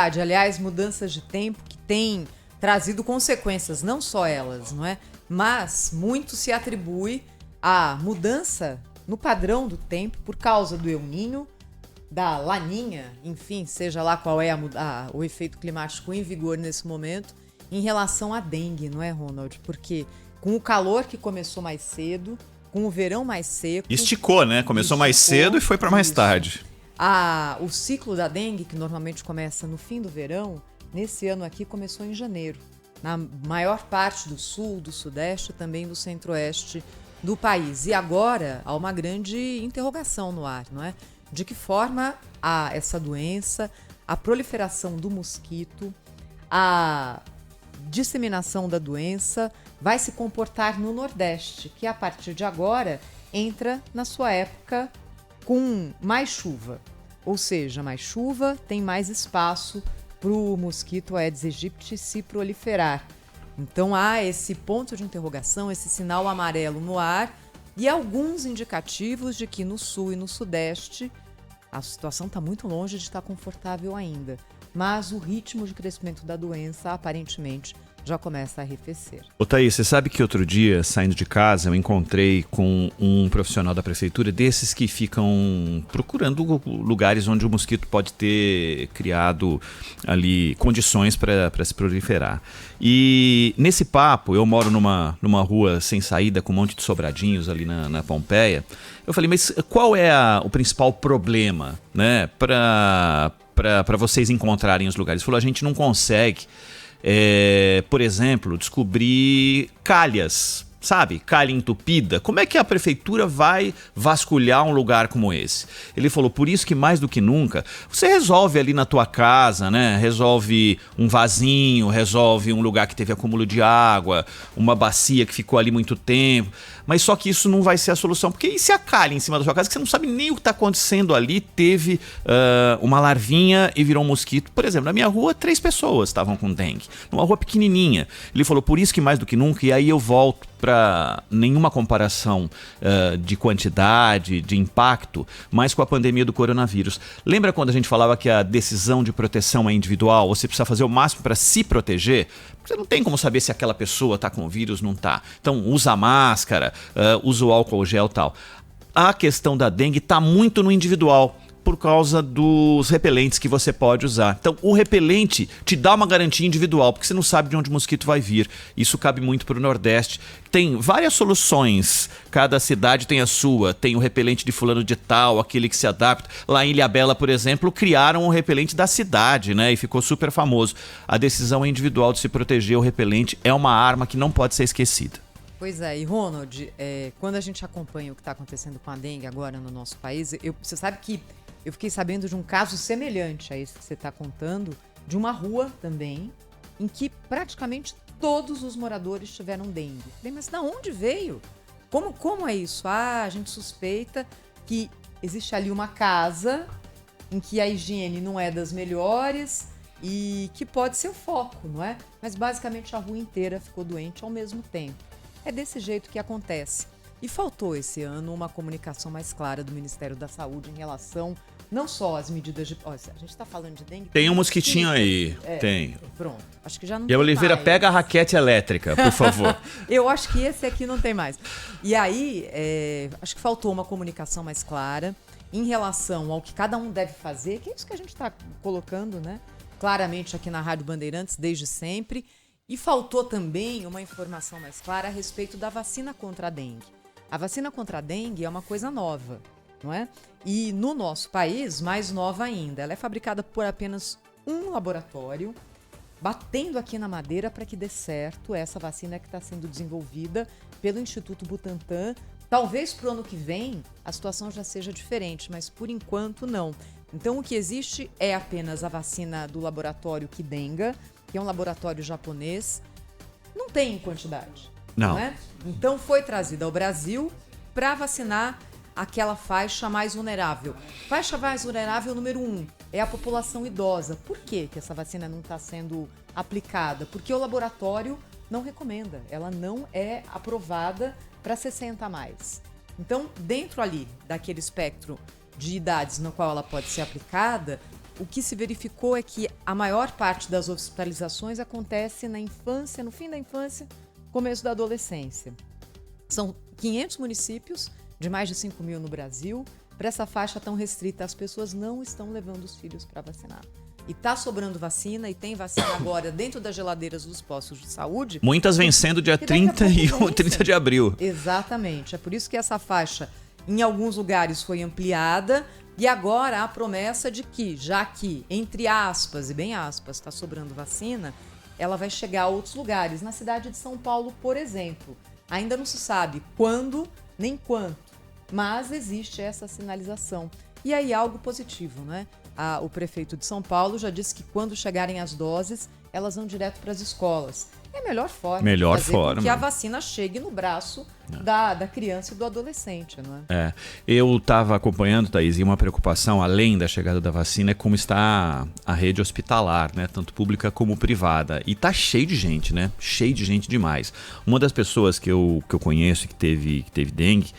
Aliás, mudanças de tempo que têm trazido consequências, não só elas, não é? Mas muito se atribui à mudança no padrão do tempo por causa do El Niño, da Laninha, enfim, seja lá qual é o efeito climático em vigor nesse momento, em relação à dengue, não é, Ronald? Porque com o calor que começou mais cedo, com o verão mais seco... Esticou, né? Começou mais cedo e foi para mais tarde. O ciclo da dengue, que normalmente começa no fim do verão, nesse ano aqui começou em janeiro. Na maior parte do sul, do sudeste e também do centro-oeste do país. E agora há uma grande interrogação no ar, não é? De que forma essa doença, a proliferação do mosquito, a disseminação da doença vai se comportar no Nordeste, que a partir de agora entra na sua época com mais chuva. Ou seja, mais chuva tem mais espaço para o mosquito Aedes aegypti se proliferar. Então há esse ponto de interrogação, esse sinal amarelo no ar e alguns indicativos de que no sul e no sudeste a situação está muito longe de estar confortável ainda. Mas o ritmo de crescimento da doença aparentemente já começa a arrefecer. Ô Thaís, você sabe que outro dia, saindo de casa, eu encontrei com um profissional da prefeitura desses que ficam procurando lugares onde o mosquito pode ter criado ali condições para se proliferar. E nesse papo, eu moro numa rua sem saída com um monte de sobradinhos ali na Pompeia. Eu falei, mas qual é o principal problema, né, para vocês encontrarem os lugares? Ele falou, a gente não consegue... por exemplo, descobrir calhas, sabe? Calha entupida. Como é que a prefeitura vai vasculhar um lugar como esse? Ele falou, por isso que mais do que nunca, você resolve ali na tua casa, né? Resolve um vasinho, resolve um lugar que teve acúmulo de água, uma bacia que ficou ali muito tempo. Mas só que isso não vai ser a solução. Porque e se a calha em cima da sua casa, que você não sabe nem o que está acontecendo ali, teve uma larvinha e virou um mosquito. Por exemplo, na minha rua, 3 pessoas estavam com dengue. Numa rua pequenininha. Ele falou, por isso que mais do que nunca, e aí eu volto para nenhuma comparação de quantidade, de impacto, mas com a pandemia do coronavírus. Lembra quando a gente falava que a decisão de proteção é individual? Você precisa fazer o máximo para se proteger? Você não tem como saber se aquela pessoa está com o vírus ou não está. Então, usa máscara, usa o álcool gel e tal. A questão da dengue está muito no individual, por causa dos repelentes que você pode usar. Então, o repelente te dá uma garantia individual, porque você não sabe de onde o mosquito vai vir. Isso cabe muito para o Nordeste. Tem várias soluções, cada cidade tem a sua. Tem o repelente de fulano de tal, aquele que se adapta. Lá em Ilhabela, por exemplo, criaram o repelente da cidade, né? E ficou super famoso. A decisão é individual de se proteger. O repelente é uma arma que não pode ser esquecida. Pois é, e Ronald, quando a gente acompanha o que está acontecendo com a dengue agora no nosso país, você sabe que eu fiquei sabendo de um caso semelhante a esse que você está contando, de uma rua também, em que praticamente todos os moradores tiveram dengue. Falei, mas de onde veio? Como é isso? A gente suspeita que existe ali uma casa em que a higiene não é das melhores e que pode ser o foco, não é? Mas basicamente a rua inteira ficou doente ao mesmo tempo. É desse jeito que acontece. E faltou esse ano uma comunicação mais clara do Ministério da Saúde em relação não só às medidas de... Olha, a gente está falando de dengue... Tem um mosquitinho aí, tem. Pronto, acho que já não E tem a Oliveira, mais. pega a raquete elétrica, por favor. Eu acho que esse aqui não tem mais. E aí, acho que faltou uma comunicação mais clara em relação ao que cada um deve fazer, que é isso que a gente está colocando, né? Claramente aqui na Rádio Bandeirantes, desde sempre. E faltou também uma informação mais clara a respeito da vacina contra a dengue. A vacina contra a dengue é uma coisa nova, não é? E no nosso país, mais nova ainda. Ela é fabricada por apenas um laboratório, batendo aqui na madeira para que dê certo essa vacina que está sendo desenvolvida pelo Instituto Butantan. Talvez para o ano que vem a situação já seja diferente, mas por enquanto não. Então o que existe é apenas a vacina do laboratório Qdenga, que é um laboratório japonês. Não tem em quantidade. Não é? Então foi trazida ao Brasil para vacinar aquela faixa mais vulnerável. Faixa mais vulnerável número 1 é a população idosa. Por que essa vacina não está sendo aplicada? Porque o laboratório não recomenda. Ela não é aprovada para 60 a mais. Então, dentro ali daquele espectro de idades no qual ela pode ser aplicada, o que se verificou é que a maior parte das hospitalizações acontece na infância, no fim da infância, começo da adolescência. São 500 municípios, de mais de 5 mil no Brasil. Para essa faixa tão restrita, as pessoas não estão levando os filhos para vacinar. E está sobrando vacina, e tem vacina agora dentro das geladeiras dos postos de saúde. Muitas vencendo dia 30 de abril. Exatamente. É por isso que essa faixa, em alguns lugares, foi ampliada. E agora há a promessa de que, já que, entre aspas e bem aspas, está sobrando vacina, ela vai chegar a outros lugares. Na cidade de São Paulo, por exemplo, ainda não se sabe quando nem quanto, mas existe essa sinalização. E aí algo positivo, né? O prefeito de São Paulo já disse que quando chegarem as doses, elas vão direto para as escolas. É a melhor forma de fazer com que a vacina chegue no braço da criança e do adolescente, não é? Eu estava acompanhando, Thaís, e uma preocupação, além da chegada da vacina, é como está a rede hospitalar, né? Tanto pública como privada. E tá cheio de gente, né? Cheio de gente demais. Uma das pessoas que eu conheço que teve dengue,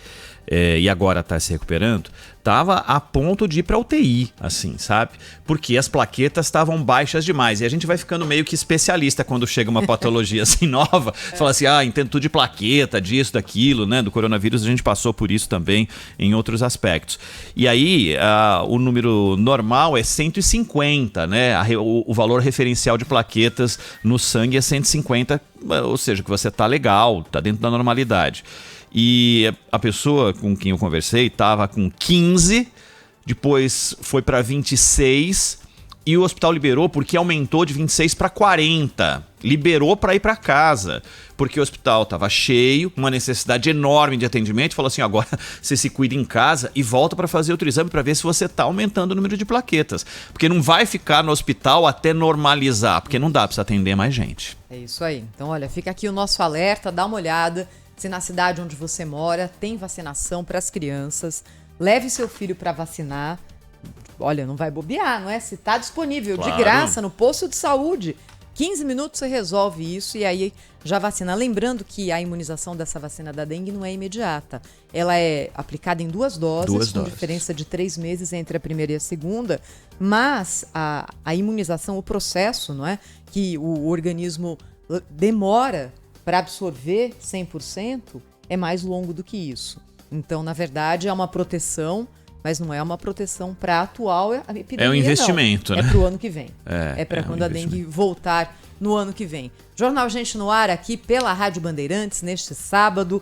e agora está se recuperando, estava a ponto de ir para UTI, assim, sabe? Porque as plaquetas estavam baixas demais. E a gente vai ficando meio que especialista quando chega uma patologia assim nova. Fala assim, entendo tudo de plaqueta, disso, daquilo, né? Do coronavírus, a gente passou por isso também em outros aspectos. E aí, o número normal é 150, né? O valor referencial de plaquetas no sangue é 150, ou seja, que você tá legal, tá dentro da normalidade. E a pessoa com quem eu conversei estava com 15, depois foi para 26 e o hospital liberou porque aumentou de 26 para 40. Liberou para ir para casa, porque o hospital estava cheio, uma necessidade enorme de atendimento. Falou assim, agora você se cuida em casa e volta para fazer outro exame para ver se você está aumentando o número de plaquetas. Porque não vai ficar no hospital até normalizar, porque não dá para atender mais gente. É isso aí. Então, olha, fica aqui o nosso alerta, dá uma olhada. Se na cidade onde você mora tem vacinação para as crianças, leve seu filho para vacinar. Olha, não vai bobear, não é? Se está disponível de graça no posto de saúde, 15 minutos você resolve isso e aí já vacina. Lembrando que a imunização dessa vacina da dengue não é imediata. Ela é aplicada em 2 doses, com diferença de 3 meses entre a primeira e a segunda. Mas a imunização, o processo, não é? Que o organismo demora para absorver 100%, é mais longo do que isso. Então, na verdade, é uma proteção, mas não é uma proteção para a atual epidemia. É um investimento, não. né? É para o ano que vem. É para quando a dengue voltar no ano que vem. Jornal Gente no Ar aqui pela Rádio Bandeirantes, neste sábado.